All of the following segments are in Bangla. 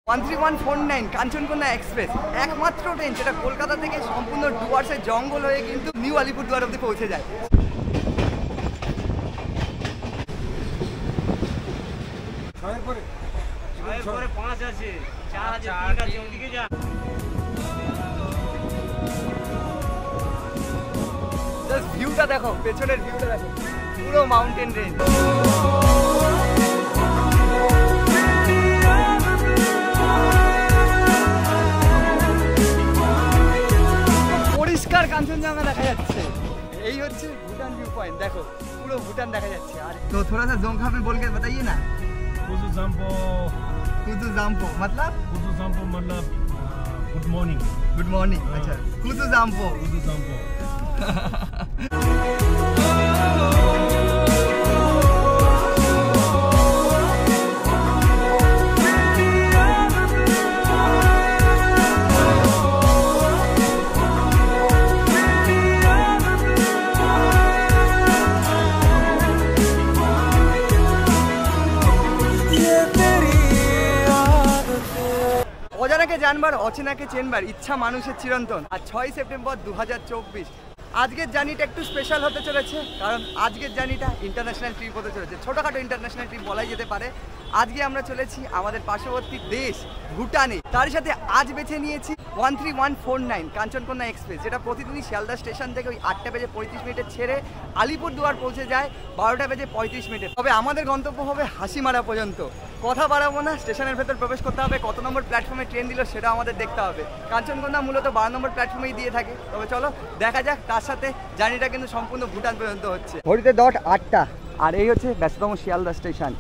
13149 কাঞ্চনকন্যা এক্সপ্রেস একমাত্র ট্রেন যেটা কলকাতা থেকে সম্পূর্ণ ডুয়ার্সের জঙ্গল হয়ে কিন্তু নিউ আলিপুরদুয়ার অবধি পৌঁছে যায়। ভিউটা দেখো, পেছনের ভিউটা দেখো, পুরো মাউন্টেন রেঞ্জ। পরিষ্কার কাঞ্চনজঙ্ঘা দেখা যাচ্ছে। এই হচ্ছে ভুটান ভিউ পয়েন্ট, দেখো পুরো ভুটান দেখা যাচ্ছে। আর তো थोड़ा सा जोंखा में बोल के बताइए ना। कुजू जाम्पो मतलब गुड मॉर्निंग। गुड मॉर्निंग, अच्छा कुजू जाम्पो। অজানাকে জানবার, অচেনাকে চেনবার ইচ্ছা মানুষের চিরন্তন। আর 6 সেপ্টেম্বর 2024 আজকের জার্নিটা একটু স্পেশাল হতে চলেছে, কারণ আজকের জার্নিটা ইন্টারন্যাশনাল ট্রিপ হতে চলেছে। ছোটোখাটো ইন্টারন্যাশনাল ট্রিপ বলাই যেতে পারে। আজকে আমরা চলেছি আমাদের পার্শ্ববর্তী দেশ ভুটানে। তার সাথে আজ বেছে নিয়েছি 13149 কাঞ্চনকন্যা এক্সপ্রেস, যেটা প্রতিদিনই শিয়ালদা স্টেশন থেকে ওই 8টা বেজে 35 মিনিটে ছেড়ে আলিপুরদুয়ার পৌঁছে যায় 12টা বেজে 35 মিনিটে। তবে আমাদের গন্তব্য হবে হাসিমারা পর্যন্ত। কথা বাড়াবো না, স্টেশনের ভেতর প্রবেশ করতে হবে। কত নম্বর প্ল্যাটফর্মে ট্রেন দিল সেটা আমাদের দেখতে হবে। কাঞ্চনকন্যা মূলত 12 নম্বর প্ল্যাটফর্মেই দিয়ে থাকে। তবে চলো দেখা যাক। তার সাথে জার্নিটা কিন্তু সম্পূর্ণ ভুটান পর্যন্ত হচ্ছে। ঘড়িতে 8টা। আর এই হচ্ছে ব্যস্ততম শিয়ালদা স্টেশন,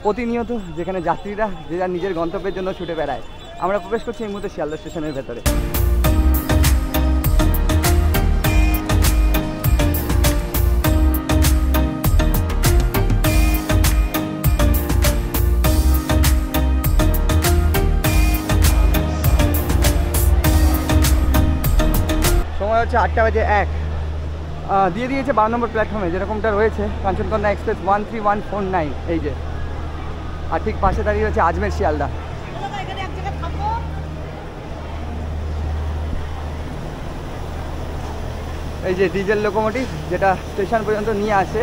প্রতিনিয়ত যেখানে যাত্রীরা যে যার নিজের গন্তব্যের জন্য ছুটে বেড়ায়। আমরা প্রবেশ করছি এই মুহূর্তে শিয়ালদা স্টেশনের ভেতরে। সময় হচ্ছে 8টা বেজে 1। দিয়ে দিয়েছে 12 নম্বর প্ল্যাটফর্মে, যেরকমটা রয়েছে কাঞ্চনকন্যা এক্সপ্রেস 13149। এই যে, আর ঠিক পাশে দাঁড়িয়ে রয়েছে আজমের শিয়ালদা। এই যে ডিজেল লোকোমোটিভ, যেটা স্টেশন পর্যন্ত নিয়ে আসে।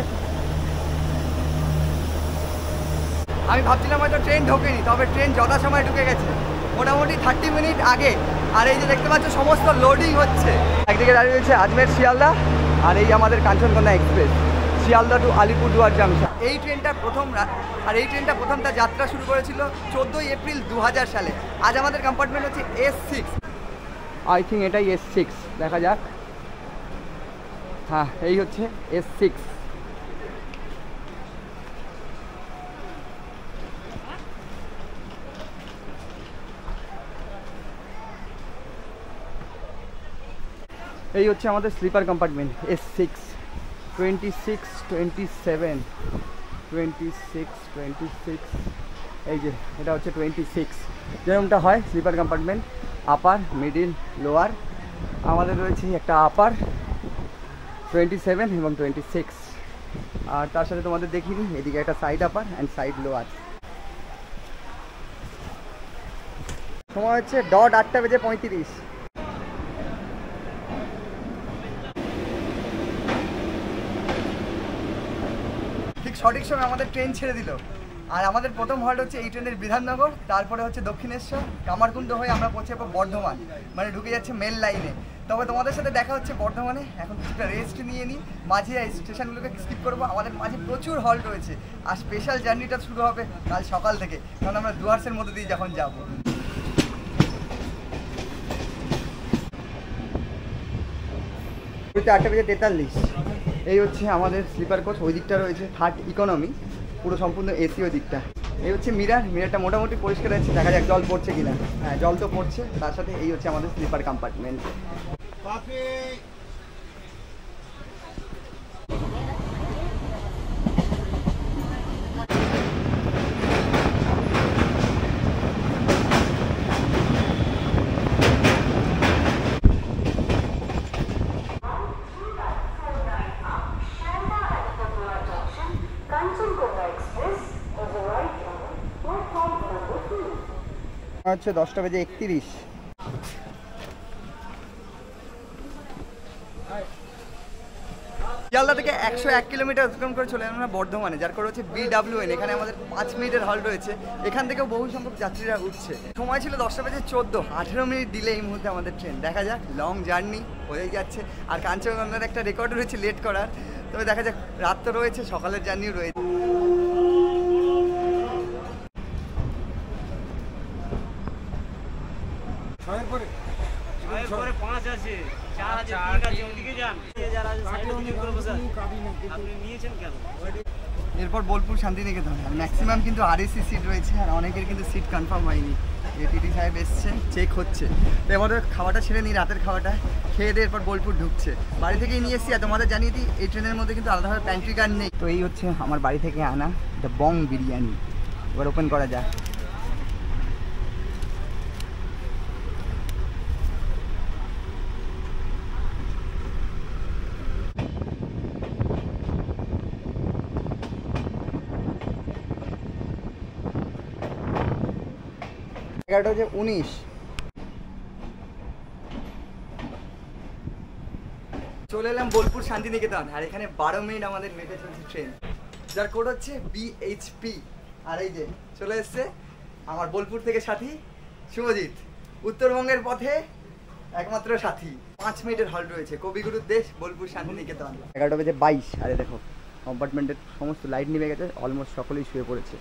আমি ভাবছিলাম হয়তো ট্রেন ঢোকেনি, তবে ট্রেন যথাসময়ে ঢুকে গেছে, মোটামুটি 30 মিনিট আগে। আর এই যে দেখতে পাচ্ছ সমস্ত লোডিং হচ্ছে। একদিকে দাঁড়িয়ে রয়েছে আজমের শিয়ালদা, আর এই আমাদের Kanchankanya express Sealdah to Alipurduar junction. এই ট্রেনটা প্রথম তার যাত্রা শুরু করেছিল 14 এপ্রিল 2000 সালে। আজ আমাদের কম্পার্টমেন্ট হচ্ছে S6। আই থিঙ্ক এটাই S6, দেখা যাক। হ্যাঁ, এই হচ্ছে S6। এই হচ্ছে আমাদের স্লিপার কম্পার্টমেন্ট S6। 26, 27, 26, 26। এই যে এটা হচ্ছে 26, যেরকমটা হয় স্লিপার কম্পার্টমেন্ট, আপার, মিডিল, লোয়ার। আমাদের রয়েছে একটা আপার 27 এবং 26। আর তার সাথে তোমাদের দেখিয়ে দিই, এদিকে একটা side upper and side lower. সময় হচ্ছে 8টা বেজে 35। ঠিক সঠিক সময় আমাদের ট্রেন ছেড়ে দিল। আর আমাদের প্রথম হল্ট হচ্ছে এই ট্রেনের বিধাননগর, তারপরে হচ্ছে দক্ষিণেশ্বর, কামারকুণ্ড হয়ে আমরা পৌঁছে যাবো বর্ধমান, মানে ঢুকে যাচ্ছে মেল লাইনে। তবে তোমাদের সাথে দেখা হচ্ছে বর্ধমানে। এখন কিছুটা রেস্ট নিয়ে নিই, মাঝে এই স্টেশনগুলোকে স্কিপ করবো। আমাদের মাঝে প্রচুর হল্ট রয়েছে, আর স্পেশাল জার্নিটা শুরু হবে কাল সকাল থেকে, কারণ আমরা ডুয়ার্সের মধ্যে দিয়ে যখন যাবো। 8টা বেজে 43। এই হচ্ছে আমাদের স্লিপার কোচ। ওই দিকটা রয়েছে 3rd ইকোনমি, পুরো সম্পূর্ণ এসি ওই দিকটা। এই হচ্ছে মিরারটা মোটামুটি পরিষ্কার আছে, দেখা যাক জল পড়ছে কিনা। হ্যাঁ, জল তো পড়ছে। তার সাথে এই হচ্ছে আমাদের স্লিপার কম্পার্টমেন্ট। হচ্ছে 10:31। শিয়ালদা থেকে 101 কিলোমিটার অতিক্রম করে চলে আমরা বর্ধমানে, যার করে হচ্ছে BWN। এখানে আমাদের 5 মিনিটের হল্ট রয়েছে। এখান থেকেও বহু সংখ্যক যাত্রীরা উঠছে। সময় ছিল 10:14, 18 মিনিট ডিলে এই মুহূর্তে আমাদের ট্রেন। দেখা যাক, লং জার্নি হয়ে যাচ্ছে। আর কাঞ্চনজঙ্ঘার একটা রেকর্ড রয়েছে লেট করার, তবে দেখা যাক, রাত তো রয়েছে, সকালের জার্নিও রয়েছে। এরপর বোলপুর শান্তিনিকেতন। আর ম্যাক্সিমাম কিন্তু RAC সিট রয়েছে, আর অনেকের কিন্তু সিট কনফার্ম হয়নি। টিটি সাহেব এসছে, চেক হচ্ছে। তো এবারে খাওয়াটা ছেড়ে নিই, রাতের খাওয়াটা খেয়ে দিয়ে এরপর বোলপুর ঢুকছে। বাড়ি থেকেই নিয়ে এসছি। আর তোমাদের জানিয়ে দিই, এই ট্রেনের মধ্যে কিন্তু আলাদাভাবে প্যান্ট্রি কার নেই। তো এই হচ্ছে আমার বাড়ি থেকে আনা দ্য বং বিরিয়ানি। এবার ওপেন করা যাক। এগারোটা হচ্ছে 19। চলে এলাম বোলপুর শান্তিনিকেতন। আর এখানে 12 মিনিট আমাদের মেটে চলছে ট্রেন, যার কোড হচ্ছে BHP। আর এই যে চলে এসছে আমার বোলপুর থেকে সাথী শুভজিৎ, উত্তরবঙ্গের পথে একমাত্র সাথী। 5 মিনিটের হল্ট রয়েছে, কবিগুরুর দেশ বোলপুর শান্তিনিকেতন। 11:22। আরে দেখো, কম্পার্টমেন্টের সমস্ত লাইট নিভে গেছে, অলমোস্ট সকলেই শুয়ে পড়েছে।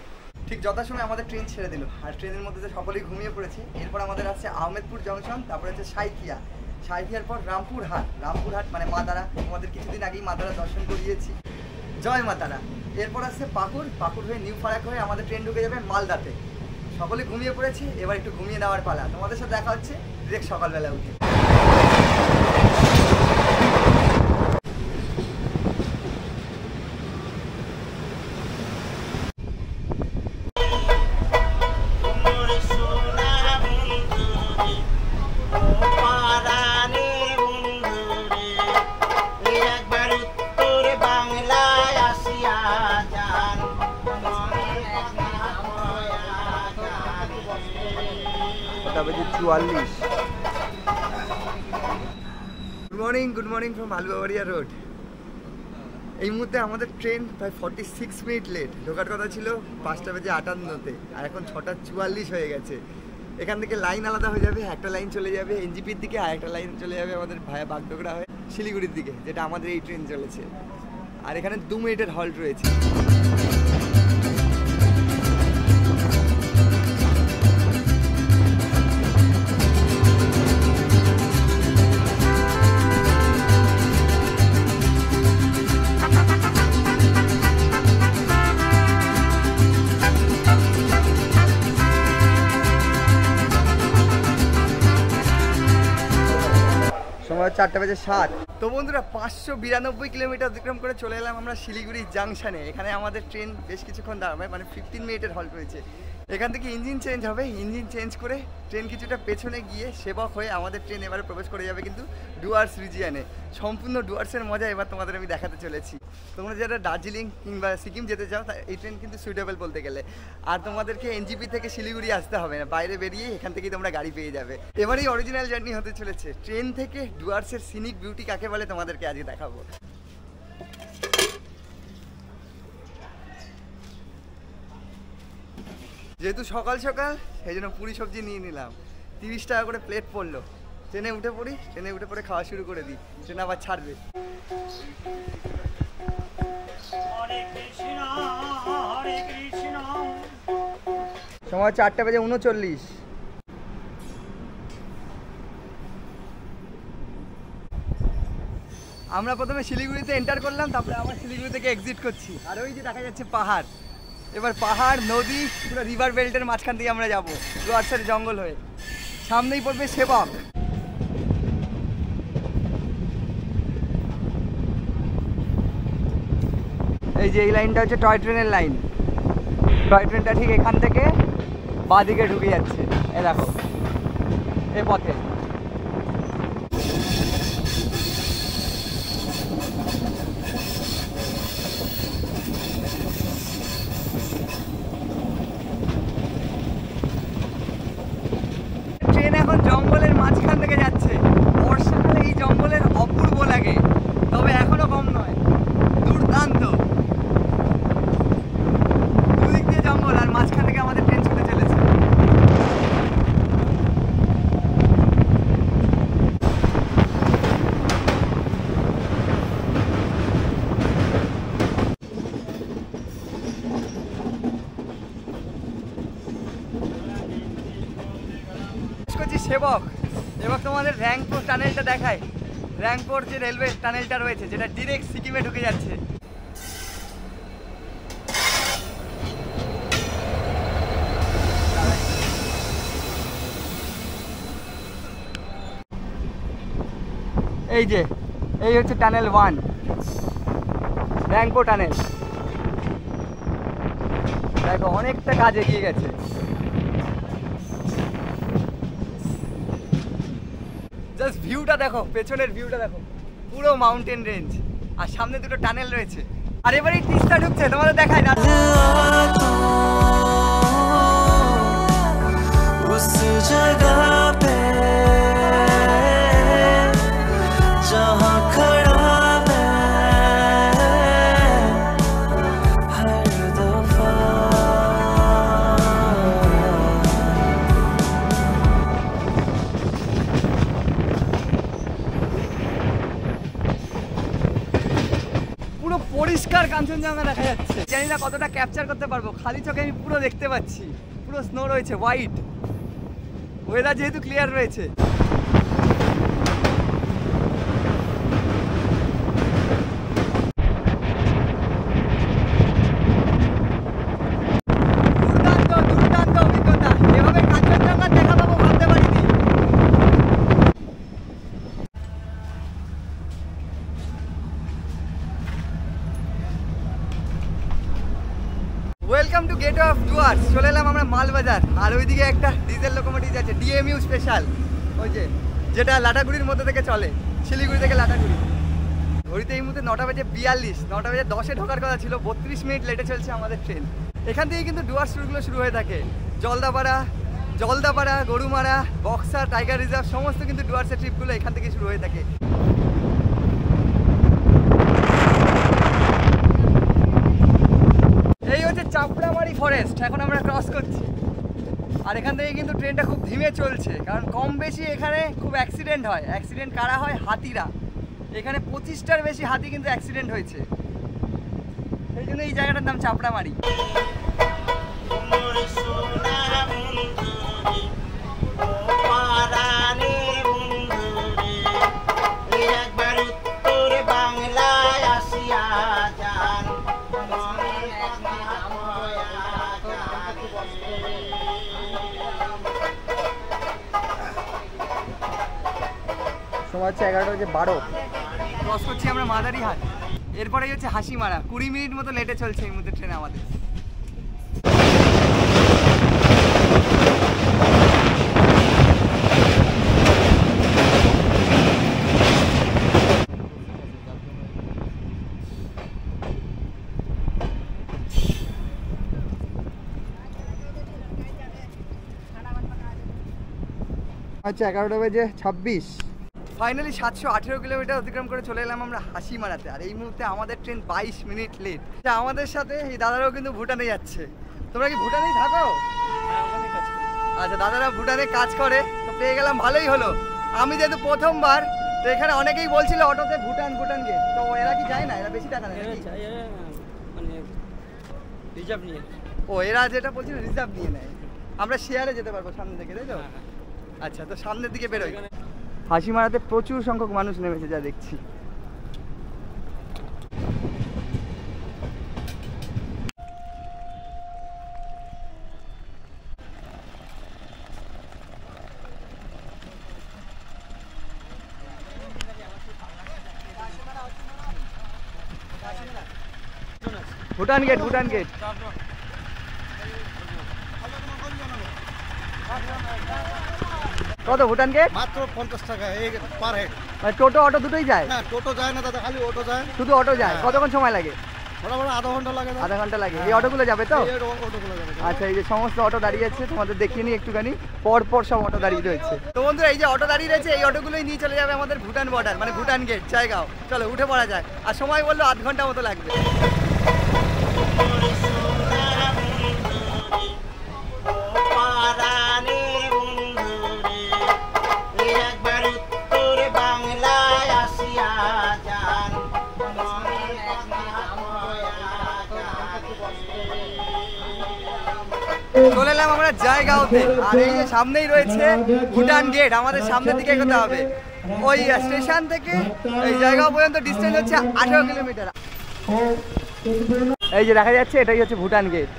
ঠিক যথাসময়ে আমাদের ট্রেন ছেড়ে দিল, আর ট্রেনের মধ্যে তো সকলেই ঘুমিয়ে পড়েছে। এরপর আমাদের আসছে আহমেদপুর জংশন, তারপরে হচ্ছে সাঁইথিয়া। সাঁইথিয়ার পর রামপুরহাট। রামপুরহাট মানে মা তারা, আমাদের কিছুদিন আগেই মা তারা দর্শন করিয়েছি, জয় মা তারা। এরপর আসছে পাকুড়। পাকুড় হয়ে নিউ ফারাক হয়ে আমাদের ট্রেন ঢুকে যাবে মালদাতে। সকলে ঘুমিয়ে পড়েছে, এবার একটু ঘুমিয়ে নেওয়ার পালা। তোমাদের সাথে দেখা হচ্ছে ডিরেক্ট সকালবেলা উঠে। Good morning from Alubaria road. এই মুহূর্তে আমাদের ট্রেন প্রায় 46 মিনিট লেট। ঢোকার কথা ছিল 5:58-তে, আর এখন 6:44 হয়ে গেছে। এখান থেকে লাইন আলাদা হয়ে যাবে। একটা লাইন চলে যাবে NGPর দিকে, আর একটা লাইন চলে যাবে আমাদের ভায়া বাগডোগরা হয়ে শিলিগুড়ির দিকে, যেটা আমাদের এই ট্রেন চলেছে। আর এখানে 2 মিনিটের হল্ট রয়েছে। সময় 4:07। তো বন্ধুরা, 592 কিলোমিটার অতিক্রম করে চলে এলাম আমরা শিলিগুড়ি জাংশনে। এখানে আমাদের ট্রেন বেশ কিছুক্ষণ দাঁড়াবে, মানে 15 মিনিটের হল্ট রয়েছে। এখান থেকে ইঞ্জিন চেঞ্জ হবে। ইঞ্জিন চেঞ্জ করে ট্রেন কিছুটা পেছনে গিয়ে সেবক হয়ে আমাদের ট্রেন এবারে প্রবেশ করে যাবে কিন্তু ডুয়ার্স রিজিয়নে। সম্পূর্ণ ডুয়ার্সের মজা এবার তোমাদের আমি দেখাতে চলেছি। তোমরা যারা দার্জিলিং কিংবা সিকিম যেতে চাও, এই ট্রেন কিন্তু সুইটেবল বলতে গেলে। আর তোমাদেরকে NGP থেকে শিলিগুড়ি আসতে হবে না, বাইরে বেরিয়ে এখান থেকেই তোমরা গাড়ি পেয়ে যাবে। এবারেই অরিজিনাল জার্নি হতে চলেছে। ট্রেন থেকে ডুয়ার্সের সিনিক বিউটি কাকে বলে তোমাদেরকে আজকে দেখাবো। যেহেতু সকাল সকাল, সেই জন্য পুরি সবজি নিয়ে নিলাম। 30 টাকা করে প্লেট পড়লো। ট্রেনে উঠে পড়ি, ট্রেনে উঠে পড়ে খাওয়া শুরু করে দিই, ট্রেন আবার ছাড়বে। সময় 4:39। আমরা প্রথমে শিলিগুড়িতে এন্টার করলাম, তারপরে আবার শিলিগুড়ি থেকে এক্সিট করছি। আর ওই যে দেখা যাচ্ছে পাহাড়। এবার পাহাড়, নদী, পুরো রিভার বেল্টের মাঝখান দিয়ে আমরা যাবো ডুয়ার্সের জঙ্গল হয়ে। সামনেই পড়বে সেবক। এই যে এই লাইনটা হচ্ছে টয় ট্রেনের লাইন। টয় ট্রেনটা ঠিক এখান থেকে বাঁ দিকে ঢুকে যাচ্ছে, এ দেখো এ পথে। ট্রেন এখন জঙ্গলের মাঝখান থেকে যাচ্ছে। বর্ষাকালে এই জঙ্গলের অপূর্ব লাগে, তবে এখনো কম নয়, দুর্দান্ত। দুদিক দিয়ে জঙ্গল আর মাঝখান থেকে আমাদের ট্রেন ছুটে চলেছে। সেবক এবার তোমাদের র্যাংপুর টানেলটা দেখায়। র্যাংপুর যে রেলওয়ে টানেলটা রয়েছে, যেটা ডিরেক্ট সিকিমে ঢুকে যাচ্ছে। এই হচ্ছে টানেল 1, র্যাংপুর টানেল। দেখো অনেকটা কাজ এগিয়ে গেছে। জাস্ট ভিউটা দেখো, পেছনের ভিউটা দেখো, পুরো মাউন্টেন রেঞ্জ আর সামনে দুটো টানেল রয়েছে। আর এবার এই তিস্তা ঢুকছে, তোমাদের দেখায় না। পরিষ্কার কাঞ্চনজঙ্ঘা দেখা যাচ্ছে। জানি না কতটা ক্যাপচার করতে পারবো, খালি চোখে আমি পুরো দেখতে পাচ্ছি। পুরো স্নো রয়েছে, হোয়াইট। ওয়েদার যেহেতু ক্লিয়ার রয়েছে। দুর্দান্ত দুর্দান্ত অভিজ্ঞতা। এভাবে কাঞ্চনজঙ্ঘা দেখা পাবো ভাবতে পারিনি। Welcome to gateway of Dooars. চলে এলাম আমরা মালবাজার। আর ওইদিকে একটা ডিজেল লোকোমোটিভ আছে, ডিএমইউ স্পেশাল, ওই যেটা লাটাগুড়ির মধ্যে থেকে চলে, শিলিগুড়ি থেকে লাটাগুড়ি। ঘড়িতে এই মুহূর্তে 9টা বেজে 42, 9টা বেজে 10-এ ঢোকার কথা ছিল। 32 মিনিট লেটে চলছে আমাদের ট্রেন। এখান থেকে কিন্তু ডুয়ার্স ট্যুরগুলো শুরু হয়ে থাকে। জলদাপাড়া, গরুমারা, বক্সা, টাইগার রিজার্ভ সমস্ত কিন্তু ডুয়ার্সের ট্রিপগুলো এখান থেকে শুরু হয়ে থাকে। এই হচ্ছে চাপড়ামারি ফরেস্ট, এখন আমরা ক্রস করছি। আর এখান থেকে কিন্তু ট্রেনটা খুব ধীমে চলছে, কারণ কম বেশি এখানে খুব অ্যাক্সিডেন্ট হয়। অ্যাক্সিডেন্ট কারা হয়? হাতিরা। এখানে 25টার বেশি হাতি কিন্তু অ্যাক্সিডেন্ট হয়েছে। সেই জন্য এই জায়গাটার নাম চাপড়ামারি। সময় হচ্ছে 11:12। ক্রস করছি আমরা মাদারিহাট। এরপরেই হচ্ছে হাসিমারা। 20 মিনিট মতো লেটে চলছে এই মধ্যে ট্রেন আমাদের। আচ্ছা 11:26। ফাইনালি 718 কিলোমিটার অতিক্রম করে চলে এলাম আমরা হাসিমারাতে। আর এই মুহূর্তে আমাদের ট্রেন 22 মিনিট লেট। আমাদের সাথে এই দাদারাও কিন্তু ভুটানে যাচ্ছে। তোমরা কি ভুটানেই থাকো? আচ্ছা, দাদারা ভুটানে কাজ করে, তো পেয়ে গেলাম, ভালোই হলো। আমি যেহেতু প্রথমবার, তো এখানে অনেকেই বলছিল অটোতে ভুটান গেট, তো এরা কি যায় না? এরা বেশি টাকা নেয় নাকি? মানে রিজার্ভ নিয়ে। ও, এরা যেটা বলছিল রিজার্ভ নিয়ে নেয়। আমরা শেয়ারে যেতে পারবো সামনে থেকে, তাই তো? আচ্ছা, তো সামনের দিকে বেরোই। হাসিমারাতে প্রচুর সংখ্যক মানুষ নেমেছে যা দেখছি। ভুটান গেট কত ভুটান গেট? মাত্র 50 টাকা পার হেড। টোটো অটো দুটোই যায়? না, টোটো যায় না দাদা, খালি অটো যায়। শুধু অটো যায়? কতক্ষণ সময় লাগে? মোটামুটি আধা ঘন্টা লাগে। আধা ঘন্টা লাগে। এই অটোগুলো যাবে তো? এই অটোগুলো যাবে। আচ্ছা, এই যে সমস্ত অটো দাঁড়িয়ে আছে তোমাদের দেখিয়ে নিই একটুখানি। পর পর সব অটো দাঁড়িয়ে রয়েছে। তো বন্ধুরা এই যে অটো দাঁড়িয়ে রয়েছে এই অটোগুলোই নিয়ে চলে যাবে আমাদের ভুটান বর্ডার, মানে ভুটান গেট জয়গাঁও। চলো উঠে পড়া যায়। আর সময় বললো আধ ঘন্টা মতো লাগবে। চলে এলাম আমরা জয়গাঁওতে। আর এই যে সামনেই রয়েছে ভুটান গেট, আমাদের সামনের দিকে এগোতে হবে। ওই স্টেশন থেকে এই জয়গাঁও পর্যন্ত ডিস্টেন্স হচ্ছে 18 কিলোমিটার। এই যে দেখা যাচ্ছে এটাই হচ্ছে ভুটান গেট,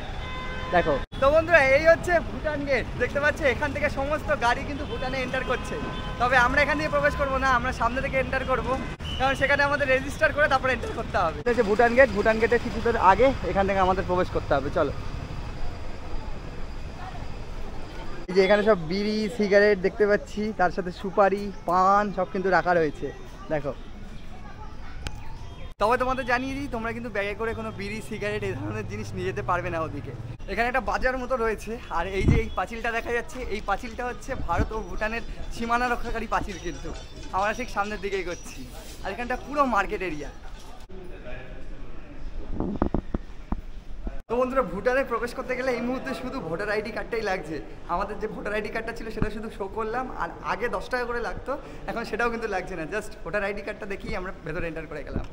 দেখো। তো বন্ধুরা এই হচ্ছে ভুটান গেট, দেখতে পাচ্ছ এখান থেকে সমস্ত গাড়ি কিন্তু ভুটানে এন্টার করছে। তবে আমরা এখান দিয়ে প্রবেশ করবো না, আমরা সামনে থেকে এন্টার করবো, কারণ সেখানে আমাদের রেজিস্টার করে তারপরে এন্টার করতে হবে। এটা হচ্ছে ভুটান গেট। ভুটান গেটের কিছু দূর আগে এখান থেকে আমাদের প্রবেশ করতে হবে। চলো। এই যে এখানে সব বিড়ি সিগারেট দেখতে পাচ্ছি, তার সাথে সুপারি পান সব কিন্তু রাখা রয়েছে, দেখো। তবে তোমাদের জানিয়ে দিই, তোমরা কিন্তু ব্যাগে করে কোনো বিড়ি সিগারেট এই ধরনের জিনিস নিয়ে যেতে পারবে না ওদিকে। এখানে একটা বাজার মতো রয়েছে। আর এই যে এই পাঁচিলটা দেখা যাচ্ছে, এই পাঁচিলটা হচ্ছে ভারত ও ভুটানের সীমানা রক্ষাকারী পাঁচিল। কিন্তু আমরা ঠিক সামনের দিকেই করছি। আর এখানটা পুরো মার্কেট এরিয়া। তো বন্ধুরা ভুটানে প্রবেশ করতে গেলে এই মুহূর্তে শুধু ভোটার আইডি কার্ডটাই লাগছে। আমাদের যে ভোটার আইডি কার্ডটা ছিল সেটা শুধু শো করলাম। আর আগে 10 টাকা করে লাগতো, এখন সেটাও কিন্তু লাগছে না। জাস্ট ভোটার আইডি কার্ডটা দেখেই আমরা ভেতরে এন্টার করে গেলাম।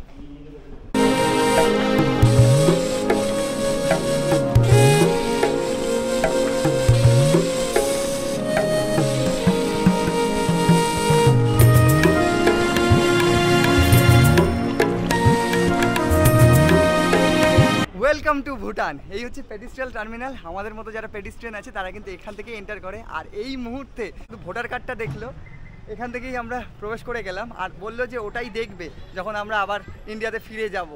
Welcome to Bhutan. এই হচ্ছে পেডিস্ট্রিয়াল টার্মিনাল। আমাদের মতো যারা পেডিস্ট্রিয়ান আছে তারা কিন্তু এখান থেকে এন্টার করে। আর এই মুহূর্তে ভোটার কার্ডটা দেখলো, এখান থেকেই আমরা প্রবেশ করে গেলাম। আর বললো যে ওটাই দেখবে যখন আমরা আবার ইন্ডিয়াতে ফিরে যাব।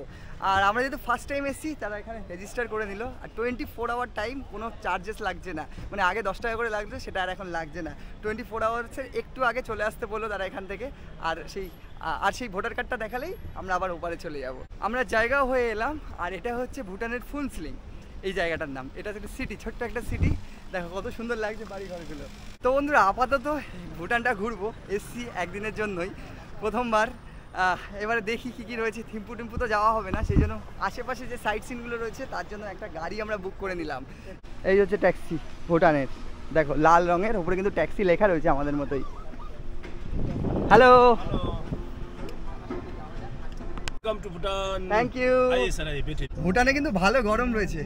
আর আমরা যেহেতু ফার্স্ট টাইম এসেছি, তারা এখানে রেজিস্টার করে নিল। আর 24 আওয়ার টাইম, কোনো চার্জেস লাগছে না। মানে আগে 10 টাকা করে লাগছে, সেটা আর এখন লাগছে না। 24 আওয়ার্সের একটু আগে চলে আসতে বললো তারা এখান থেকে। আর সেই ভোটার কার্ডটা দেখালেই আমরা আবার ওপারে চলে যাব। আমরা জায়গাও হয়ে এলাম। আর এটা হচ্ছে ভুটানের ফুনসলিং এই জায়গাটার নাম। এটা একটা সিটি, ছোট্ট একটা সিটি। দেখো কত সুন্দর লাগছে বাড়ি ঘরগুলো। তো বন্ধুরা আপাতত ভুটানটা ঘুরবো, এসছি একদিনের জন্যই, প্রথমবার। এবারে দেখি কী কী রয়েছে। থিম্পু টিম্পু তো যাওয়া হবে না, সেই জন্য আশেপাশে যে সাইট সিনগুলো রয়েছে তার জন্য একটা গাড়ি আমরা বুক করে নিলাম। এই হচ্ছে ট্যাক্সি ভুটানের, দেখো লাল রঙের, ওপরে কিন্তু ট্যাক্সি লেখা রয়েছে আমাদের মতোই। Hello, welcome to Bhutan. Thank you. आइए सर, आइए बैठिए। ভুটানে কিন্তু ভালো গরম রয়েছে।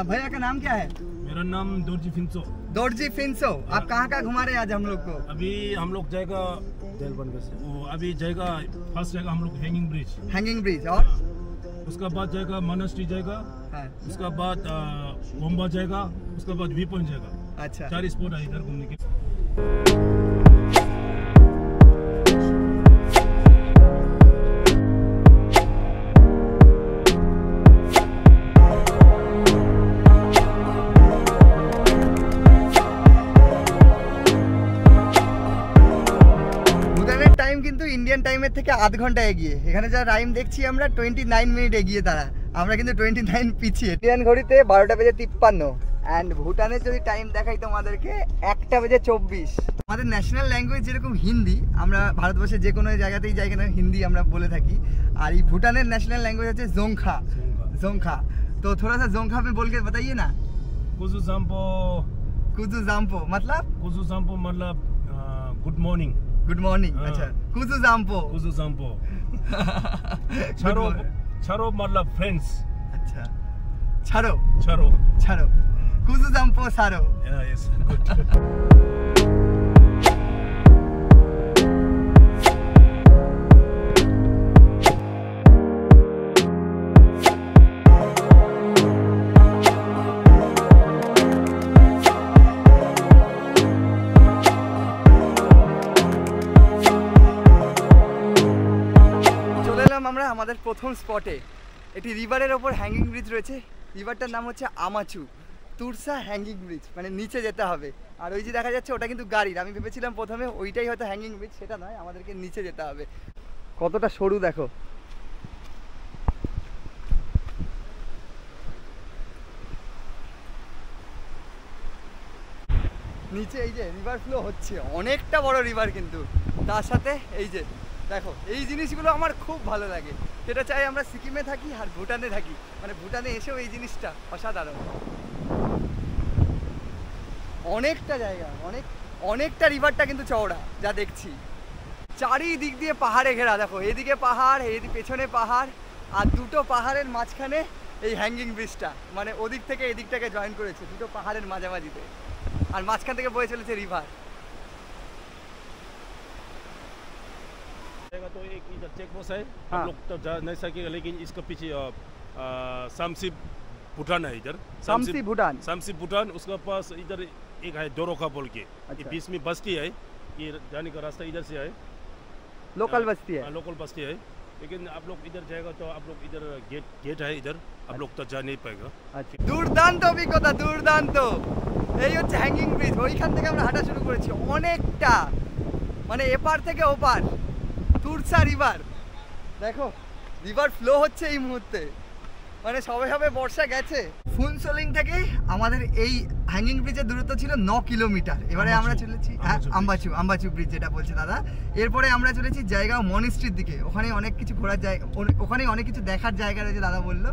भैया का नाम क्या है? मेरा नाम दोरजी फिंसो। दोरजी फिंसो। आप कहाँ कहाँ घुमा रहे हैं आज हम लोग को? अभी हम लोग जाएगा वो अभी जाएगा, फर्स्ट जाएगा हम लोग हैंगिंग ब्रिज। हैंगिंग ब्रिज और उसका बाद जाएगा मोनास्ट्री जाएगा। हाँ। उसका बाद वोम्बा जाएगा। उसका बाद व्यू पॉइंट जाएगा। अच्छा, 4 स्पॉट है इधर घूमने के। কিন্তু ইন্ডিয়ান টাইমের থেকে আধ ঘন্টা এগিয়ে। এখানে যা টাইম দেখছি আমরা 29 মিনিট এগিয়ে তারা, আমরা কিন্তু 29 পিছিয়ে। ইন্ডিয়ান ঘড়িতে 12:53। অ্যান্ড ভুটানের যদি টাইম দেখাই তোমাদেরকে 1:24। আমাদের ন্যাশনাল ল্যাঙ্গুয়েজ যেরকম হিন্দি, আমরা ভারতবর্ষের যে কোনো জায়গাতেই যাই কেন হিন্দি আমরা বলে থাকি। আর এই ভুটানের ন্যাশনাল ল্যাঙ্গুয়েজ হচ্ছে जोंखा। जोंखा। तो थोड़ा सा जोंखा में बोल के बताइए ना। कुजू जाम्पो। कुजू जाम्पो मतलब? कुजू जाम्पो मतलब गुड मॉर्निंग। Good morning. अच्छा, कुजू जाम्पो। कुजू जाम्पो। छरो छरो मतलब फ्रेंड्स। अच्छा, छरो छरो छरो। कुजू जाम्पो सारो। Yes, good. আমরা আমাদের প্রথম স্পটে। এটি রিভারের ওপর হ্যাঙ্গিং ব্রিজ রয়েছে। রিভারটার নাম হচ্ছে আমাচু তুরসা হ্যাঙ্গিং ব্রিজ, মানে নিচে যেতে হবে। আর ওই যে দেখা যাচ্ছে ওটা কিন্তু গাড়ির। আমি ভেবেছিলাম প্রথমে ওইটাই হয়তো হ্যাঙ্গিং ব্রিজ, সেটা নয়, আমাদেরকে নিচে যেতে হবে। কতটা সরু দেখো। নিচে এই যে রিভার ফ্লো হচ্ছে, অনেকটা বড় রিভার, কিন্তু তার সাথে এই যে দেখো এই জিনিসগুলো আমার খুব ভালো লাগে। সেটা চাই আমরা সিকিমে থাকি আর ভুটানে থাকি, মানে ভুটানে এসেও এই জিনিসটা অসাধারণ। অনেকটা জায়গা, অনেকটা রিভারটা কিন্তু চওড়া যা দেখছি। চারিদিক দিয়ে পাহাড়ে ঘেরা, দেখো এদিকে পাহাড়, এদিকে পেছনে পাহাড়, আর দুটো পাহাড়ের মাঝখানে এই হ্যাঙ্গিং ব্রিজটা, মানে ওদিক থেকে এদিকটাকে জয়েন করেছে দুটো পাহাড়ের মাঝামাঝিতে, আর মাঝখান থেকে বয়ে চলেছে রিভার। तो एक इधर चेक पोस्ट है, हाँ। आप लोग तो जा नहीं सकेगा, लेकिन इसका पीछे सामसिप भूटान है इधर। सामसी भूटान। सामसिप भूटान, उसके पास इधर एक है डोरोका बोल के, ये अच्छा। बीच में बस्ती है, ये जाने का रास्ता इधर से है, लोकल बस्ती है। लोकल बस्ती है। लेकिन आप लोग इधर जाएगा तो आप लोग इधर गेट है इधर, आप लोग तो जा नहीं पाएगा। আচ্ছা, দুর্দান্ত অভিজ্ঞতা, দুর্দান্ত। এই হচ্ছে হ্যাঙ্গিং ব্রিজ, ওইখান থেকে আমরা হাঁটা শুরু করেছি অনেকটা, মানে এপার থেকে ওপার তুরসা রিভার। দেখো রিভার ফ্লো হচ্ছে এই মুহূর্তে, মানে সবে সবে বর্ষা গেছে। ফুনসোলিং থেকে আমাদের এই হ্যাঙ্গিং ব্রিজের দূরত্ব ছিল 9 কিলোমিটার। এবারে আমরা চলেছি আম্বাচু ব্রিজ যেটা বলছে দাদা। এরপরে আমরা চলেছি জায়গা মনিস্ট্রির দিকে, ওখানে অনেক কিছু ঘোরার জায়গা, ওখানে অনেক কিছু দেখার জায়গা রয়েছে দাদা বললো,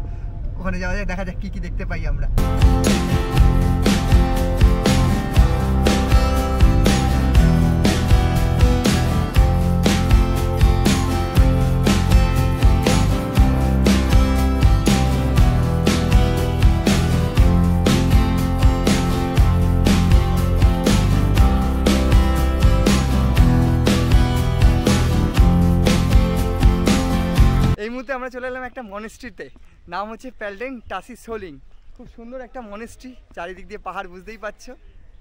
ওখানে যাওয়া যায়, দেখা যাক কি কি দেখতে পাই আমরা। এই মুহূর্তে আমরা চলে এলাম একটা মনেস্ট্রিতে, নাম হচ্ছে প্যালডেং টাসি সোলিং। খুব সুন্দর একটা মনেস্ট্রি, চারিদিক দিয়ে পাহাড়, বুঝতেই পারছো।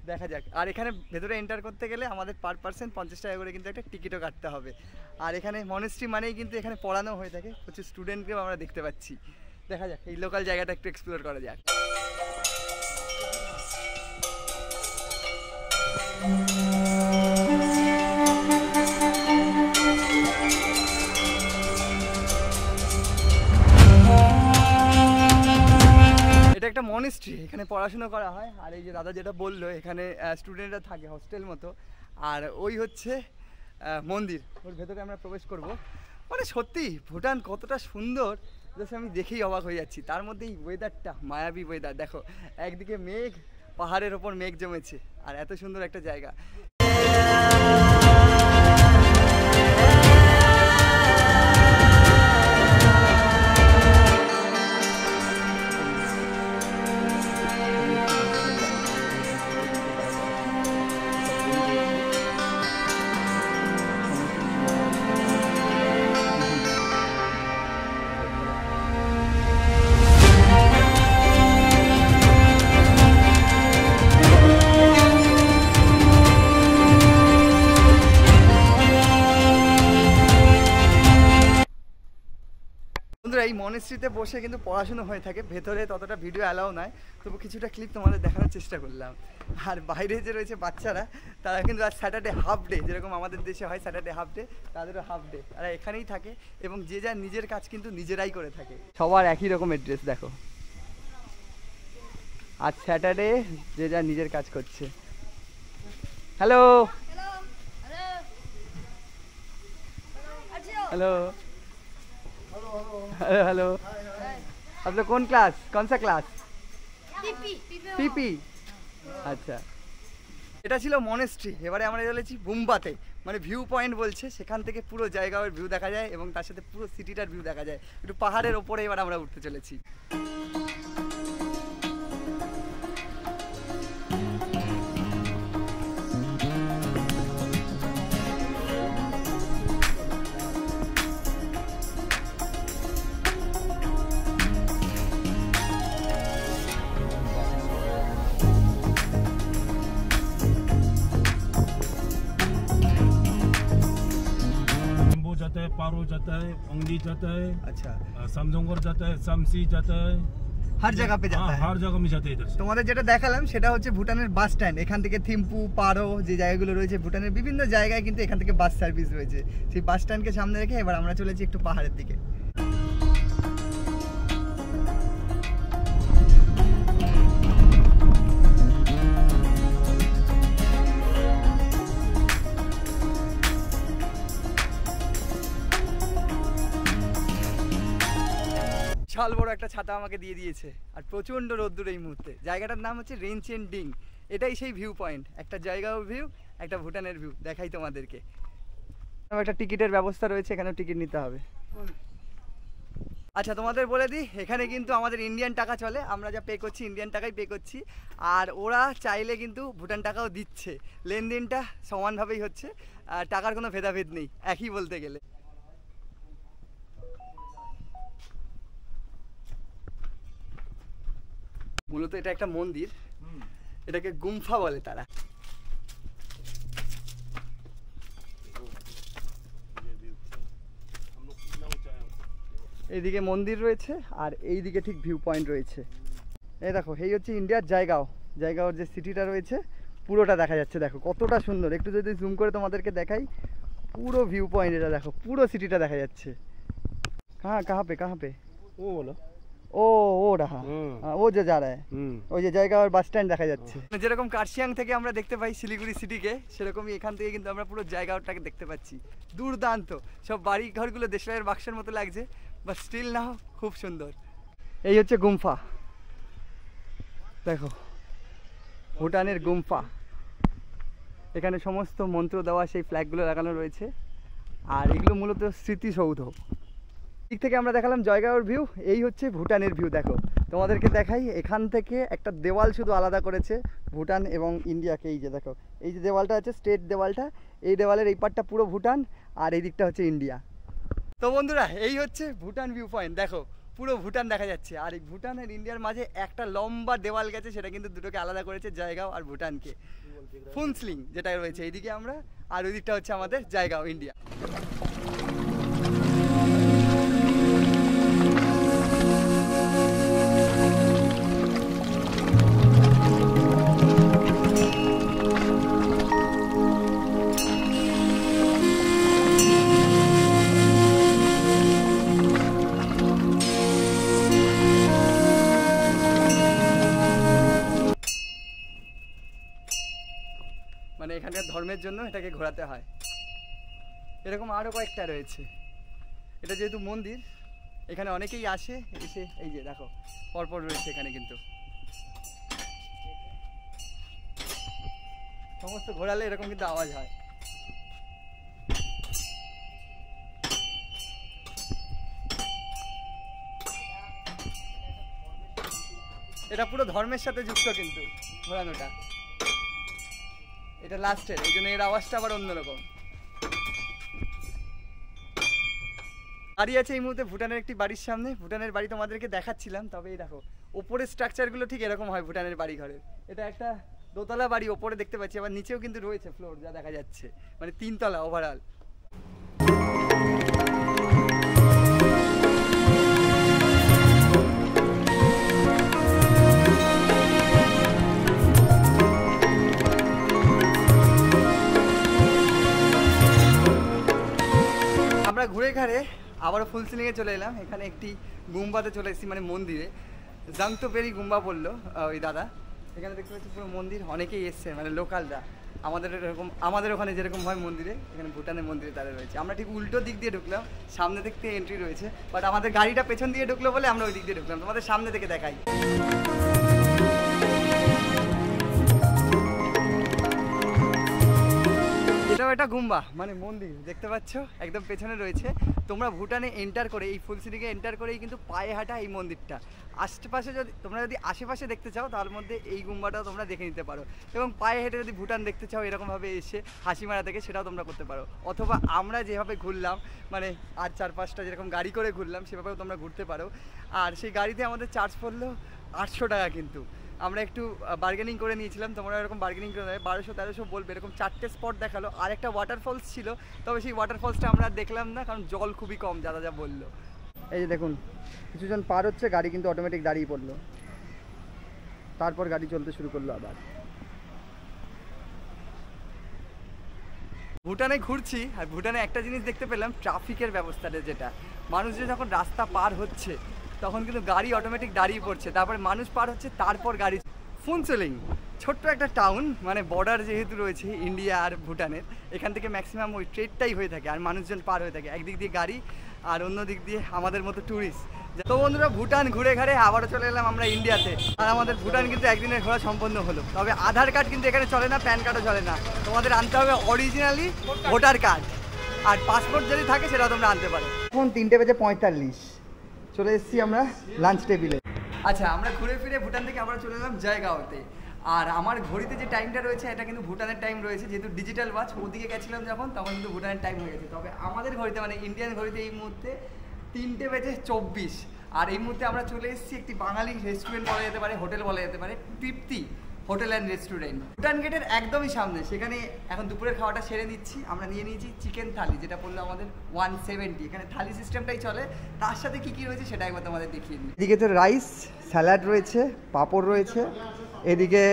দেখা যাক। আর এখানে ভেতরে এন্টার করতে গেলে আমাদের পার পার্সন 50 টাকা করে কিন্তু একটা টিকিটও কাটতে হবে। আর এখানে মনেস্ট্রি মানেই কিন্তু এখানে পড়ানো হয়ে থাকে, প্রচুর স্টুডেন্টকেও আমরা দেখতে পাচ্ছি। দেখা যাক, এই লোকাল জায়গাটা একটু এক্সপ্লোর করা যাক। এটা একটা মনেস্ট্রি, এখানে পড়াশোনা করা হয়। আর এই যে দাদা যেটা বললো, এখানে স্টুডেন্টরা থাকে হোস্টেল মতো। আর ওই হচ্ছে মন্দির, ওর ভেতরে আমরা প্রবেশ করব। মানে সত্যি ভুটান কতটা সুন্দর, জাস্ট আমি দেখেই অবাক হয়ে যাচ্ছি। তার মধ্যে এই ওয়েদারটা, মায়াবী ওয়েদার, দেখো একদিকে মেঘ, পাহাড়ের ওপর মেঘ জমেছে, আর এত সুন্দর একটা জায়গা। এই মনেস্ট্রিতে বসে কিন্তু পড়াশুনো হয়ে থাকে, ভেতরে ততটা ভিডিও অ্যালাউ নয়, তবু কিছুটা ক্লিপ তোমাদের দেখানোর চেষ্টা করলাম। আর বাইরে যে রয়েছে বাচ্চারা, তারা কিন্তু আজ স্যাটারডে হাফ ডে, যেরকম আমাদের দেশে হয় স্যাটারডে হাফ ডে, তাদেরও হাফ ডে, তারা এখানেই থাকে এবং যে যার নিজের কাজ কিন্তু নিজেরাই করে থাকে। সবার একই রকমের ড্রেস দেখো, আজ স্যাটারডে, যে যার নিজের কাজ করছে। হ্যালো হ্যালো हेलो हेलो, आप लोग कौन क्लास, कौन सा क्लास? পিপি। আচ্ছা, এটা ছিল মনেস্ট্রি। এবারে আমরা চলেছি বুম্বাতে, মানে ভিউ পয়েন্ট বলছে, সেখান থেকে পুরো জায়গার ভিউ দেখা যায় এবং তার সাথে পুরো সিটিটার ভিউ দেখা যায়। একটু পাহাড়ের ওপরে এবার আমরা উঠতে চলেছি। जाता है, पारो जाता है, ओंगली जाता है, अच्छा, सामजोंगर जाता है, सामसी जाता है, हर जगह पे जाता है। हर जगह में जाते हैं इधर से। তোমাদের যেটা দেখালাম সেটা হচ্ছে ভুটানের বাস স্ট্যান্ড। এখান থেকে থিম্পু, পারো যে জায়গাগুলো রয়েছে ভুটানের বিভিন্ন জায়গায় কিন্তু এখান থেকে বাস সার্ভিস রয়েছে। সেই বাস স্ট্যান্ডকে সামনে রেখে এবার আমরা চলেছি একটু পাহাড়ের দিকে। বিশাল বড় একটা ছাতা আমাকে দিয়ে দিয়েছে আর প্রচণ্ড রোদ্দুর এই মুহূর্তে। জায়গাটার নাম হচ্ছে রেনচেন ডিং। এটাই সেই ভিউ পয়েন্ট, একটা জায়গাও ভিউ, একটা ভুটানের ভিউ। দেখাই তোমাদেরকে। একটা টিকিটের ব্যবস্থা রয়েছে, এখানেও টিকিট নিতে হবে। আচ্ছা তোমাদের বলে দিই, এখানে কিন্তু আমাদের ইন্ডিয়ান টাকা চলে, আমরা যা পে করছি ইন্ডিয়ান টাকাই পে করছি। আর ওরা চাইলে কিন্তু ভুটান টাকাও দিচ্ছে, লেনদেনটা সমানভাবেই হচ্ছে, আর টাকার কোনো ভেদাভেদ নেই, একই বলতে গেলে। মূলত এটা একটা মন্দির, এটাকে গুম্ফা বলে তারা। এইদিকে মন্দির রয়েছে আর এইদিকে ঠিক ভিউ পয়েন্ট রয়েছে। এই দেখো, এই হচ্ছে ইন্ডিয়ার জায়গাওর যে সিটিটা রয়েছে পুরোটা দেখা যাচ্ছে। দেখো কতটা সুন্দর, একটু যদি জুম করে তোমাদেরকে দেখাই, পুরো ভিউ পয়েন্ট এটা দেখো, পুরো সিটিটা দেখা যাচ্ছে। কাহা পে वो बोलो ও রাহা ও যে যা রায়, ওই যে জায়গার বাস স্ট্যান্ড দেখা যাচ্ছে। যেরকম কার্শিয়াং থেকে আমরা দেখতে পাই শিলিগুড়ি সিটিকে, সেরকমই এখান থেকে কিন্তু আমরা পুরো জায়গাটাকে দেখতে পাচ্ছি। দুর্দান্ত, সব বাড়ি ঘরগুলো দেশলাইয়ের বাক্সের মতো লাগছে, বাট স্টিল নাও খুব সুন্দর। এই হচ্ছে গুম্ফা, দেখো ভুটানের গুম্ফা। এখানে সমস্ত মন্ত্র দেওয়া সেই ফ্ল্যাগগুলো লাগানো রয়েছে, আর এগুলো মূলত স্মৃতিসৌধ। দিক থেকে আমরা দেখালাম জয়গাঁওর ভিউ, এই হচ্ছে ভুটানের ভিউ। দেখো তোমাদেরকে দেখাই, এখান থেকে একটা দেওয়াল শুধু আলাদা করেছে ভুটান এবং ইন্ডিয়াকে। এই যে দেখো, এই যে দেওয়ালটা আছে স্টেট দেওয়ালটা, এই দেওয়ালের এই পার্টটা পুরো ভুটান আর এই দিকটা হচ্ছে ইন্ডিয়া। তো বন্ধুরা, এই হচ্ছে ভুটান ভিউ পয়েন্ট। দেখো পুরো ভুটান দেখা যাচ্ছে, আর এই ভুটান আর ইন্ডিয়ার মাঝে একটা লম্বা দেওয়াল গেছে, সেটা কিন্তু দুটোকে আলাদা করেছে, জয়গাঁও আর ভুটানকে। ফুনসলিং যেটা রয়েছে এইদিকে আমরা, আর ওই দিকটা হচ্ছে আমাদের জয়গাঁও ইন্ডিয়া। মানে এখানকার ধর্মের জন্য এটাকে ঘোরাতে হয়। এরকম আরও কয়েকটা রয়েছে। এটা যেহেতু মন্দির, এখানে অনেকেই আসে, এসে এই যে দেখো পরপর রয়েছে এখানে, কিন্তু সমস্ত ঘোরালে এরকম কিন্তু আওয়াজ হয়। এটা পুরো ধর্মের সাথে যুক্ত কিন্তু ঘোরানোটা, এটা লাস্টের, এই জন্য এর আওয়াজটা আবার অন্যরকম। দাঁড়িয়ে আছে এই মুহূর্তে ভুটানের একটি বাড়ির সামনে। ভুটানের বাড়ি তোমাদেরকে দেখাচ্ছিলাম, তবে এই দেখো ওপরের স্ট্রাকচারগুলো ঠিক এরকম হয় ভুটানের বাড়ি ঘরের। এটা একটা দোতলা বাড়ি, ওপরে দেখতে পাচ্ছি, আবার নিচেও কিন্তু রয়েছে ফ্লোর, যা দেখা যাচ্ছে, মানে 3 তলা ওভারঅল। আমরা ঘুরে ঘাড়ে আবারও ফুলসিলিংয়ে চলে এলাম। এখানে একটি গুম্বাতে চলে এসেছি, মানে মন্দিরে। জাংতোপেরি গুম্বা বললো ওই দাদা। এখানে দেখতে পাচ্ছি পুরো মন্দির, অনেকেই এসছে, মানে লোকালরা। আমাদের ওখানে যেরকম হয় মন্দিরে, এখানে ভুটানের মন্দিরে তারা রয়েছে। আমরা ঠিক উল্টো দিক দিয়ে ঢুকলাম, সামনে দিক থেকে এন্ট্রি রয়েছে, বাট আমাদের গাড়িটা পেছন দিয়ে ঢুকলো বলে আমরা ওই দিক দিয়ে ঢুকলাম। তোমাদের সামনে থেকে দেখাই। এটাও একটা গুম্বা, মানে মন্দির দেখতে পাচ্ছ, একদম পেছনে রয়েছে। তোমরা ভুটানে এন্টার করে, এই ফুলসিটিকে এন্টার করেই কিন্তু পায়ে হাঁটা এই মন্দিরটা। আশেপাশে তোমরা যদি আশেপাশে দেখতে চাও, তার মধ্যে এই গুম্বাটাও তোমরা দেখে নিতে পারো। এবং পায়ে হেঁটে যদি ভুটান দেখতে চাও এরকমভাবে এসে হাসিমারা থেকে, সেটাও তোমরা করতে পারো। অথবা আমরা যেভাবে ঘুরলাম, মানে আর 4-5টা যেরকম গাড়ি করে ঘুরলাম, সেভাবেও তোমরা ঘুরতে পারো। আর সেই গাড়িতে আমাদের চার্জ পড়লো 800 টাকা। কিন্তু আমরা একটু বার্গেনিং করে নিয়েছিলাম, তোমরা এরকম বার্গেনিং করে নেবে, 1200-1300 বলবে। এরকম 4টে স্পট দেখালো, আর একটা ওয়াটারফলস ছিল, তবে সেই ওয়াটারফলসটা আমরা দেখলাম না, কারণ জল খুবই কম, যা বললো। এই যে দেখুন, কিছুজন পার হচ্ছে, গাড়ি কিন্তু অটোমেটিক দাঁড়িয়ে পড়লো, তারপর গাড়ি চলতে শুরু করলো আবার। ভুটানে ঘুরছি, আর ভুটানে একটা জিনিস দেখতে পেলাম, ট্রাফিকের ব্যবস্থাটা। যেটা মানুষজন যখন রাস্তা পার হচ্ছে, তখন কিন্তু গাড়ি অটোমেটিক দাঁড়িয়ে পড়ছে, তারপরে মানুষ পার হচ্ছে, তারপর গাড়ি। ফুনসলিং ছোট্ট একটা টাউন, মানে বর্ডার যেহেতু রয়েছে ইন্ডিয়া আর ভুটানের, এখান থেকে ম্যাক্সিমাম ওই ট্রেডটাই হয়ে থাকে, আর মানুষজন পার হয়ে থাকে। একদিক দিয়ে গাড়ি, আর অন্য দিক দিয়ে আমাদের মতো ট্যুরিস্ট, তো বন্ধুরা ভুটান ঘুরে ঘাড়ে আবারও চলে এলাম আমরা ইন্ডিয়াতে। আর আমাদের ভুটান কিন্তু একদিনের ঘোরা সম্পন্ন হলো। তবে আধার কার্ড কিন্তু এখানে চলে না, প্যান কার্ডও চলে না, তোমাদের আনতে হবে অরিজিনালি ভোটার কার্ড। আর পাসপোর্ট যদি থাকে সেটাও তোমরা আনতে পারো। এখন 3:45 চলে এসেছি আমরা লাঞ্চ টেবিলে। আচ্ছা, আমরা ঘুরে ফিরে ভুটান থেকে আবার চলে এলাম জয়গাঁওতে। আর আমার ঘড়িতে যে টাইমটা রয়েছে এটা কিন্তু ভুটানের টাইম রয়েছে, যেহেতু ডিজিটাল ওয়াচ। ওদিকে গেছিলাম যখন তখন কিন্তু ভুটানের টাইম হয়ে গেছে। তবে আমাদের ঘড়িতে মানে ইন্ডিয়ান ঘড়িতে এই মুহূর্তে 3:24। আর এই মুহূর্তে আমরা চলে এসেছি একটি বাঙালি রেস্টুরেন্ট বলা যেতে পারে, হোটেল বলা যেতে পারে, তৃপ্তি হোটেল অ্যান্ড রেস্টুরেন্ট, ভুটান গেটের একদমই সামনে। সেখানে এখন দুপুরের খাওয়াটা সেরে নিচ্ছি। আমরা নিয়ে নিয়েছি চিকেন থালি, যেটা পড়লো আমাদের 170। এখানে থালি সিস্টেমটাই চলে, তার সাথে কী কী রয়েছে সেটা একবার তোমাদের দেখিয়ে দিই। এদিকে তো রাইস, স্যালাড রয়েছে, পাঁপড় রয়েছে, এদিকে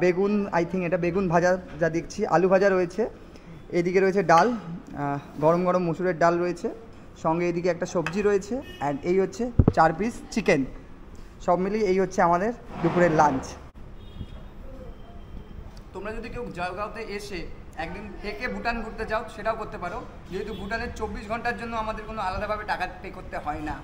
বেগুন, আই থিঙ্ক এটা বেগুন ভাজা যা দেখছি, আলু ভাজা রয়েছে, এদিকে রয়েছে ডাল, গরম গরম মুসুরের ডাল রয়েছে, সঙ্গে এদিকে একটা সবজি রয়েছে, অ্যান্ড এই হচ্ছে 4 পিস চিকেন। সব মিলিয়ে এই হচ্ছে আমাদের দুপুরের লাঞ্চ। তোমরা যদি কেউ জয়গাঁওতে এসে একদিন থেকে ভুটান ঘুরতে যাও সেটাও করতে পারো, যেহেতু ভুটানের 24 ঘন্টার জন্য আমাদের কোনো আলাদাভাবে টাকা পে করতে হয় না।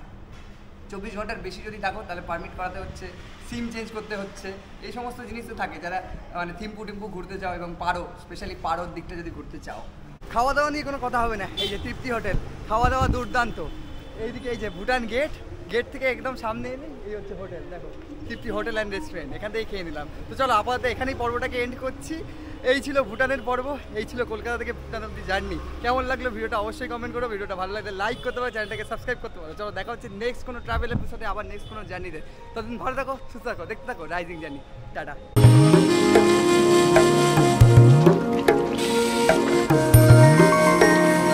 24 ঘন্টার বেশি যদি থাকো তাহলে পারমিট করাতে হচ্ছে, সিম চেঞ্জ করতে হচ্ছে, এই সমস্ত জিনিস তো থাকে যারা মানে থিম্পু টিম্পু ঘুরতে চাও এবং পারো, স্পেশালি পারোর দিকটা যদি ঘুরতে চাও। খাওয়া দাওয়া নিয়ে কোনো কথা হবে না। এই যে তৃপ্তি হোটেল, খাওয়া দাওয়া দুর্দান্ত। এইদিকে এই যে ভুটান গেট, গেট থেকে একদম সামনে এলে এই হচ্ছে হোটেল, দেখো তৃপ্তি হোটেল অ্যান্ড রেস্টুরেন্ট, এখান থেকেই খেয়ে নিলাম। তো চলো আপাতত এখানেই পর্বটাকে এন্ড করছি। এই ছিল ভুটানের পর্ব, এই ছিল কলকাতা থেকে ভুটান অব্দি জার্নি। কেমন লাগলো ভিডিওটা অবশ্যই কমেন্ট করো। ভিডিওটা ভালো লাগলে লাইক করতে পারো, চ্যানেলটাকে সাবস্ক্রাইব করতে পারো। চলো দেখা হচ্ছে নেক্সট কোনো ট্রাভেল এপিসোডে, আবার নেক্সট কোনো জার্নিতে। ততদিন ভালো থাকো, সুস্থ থাকো, দেখতে থাকো রাইজিং জার্নি। টাটা।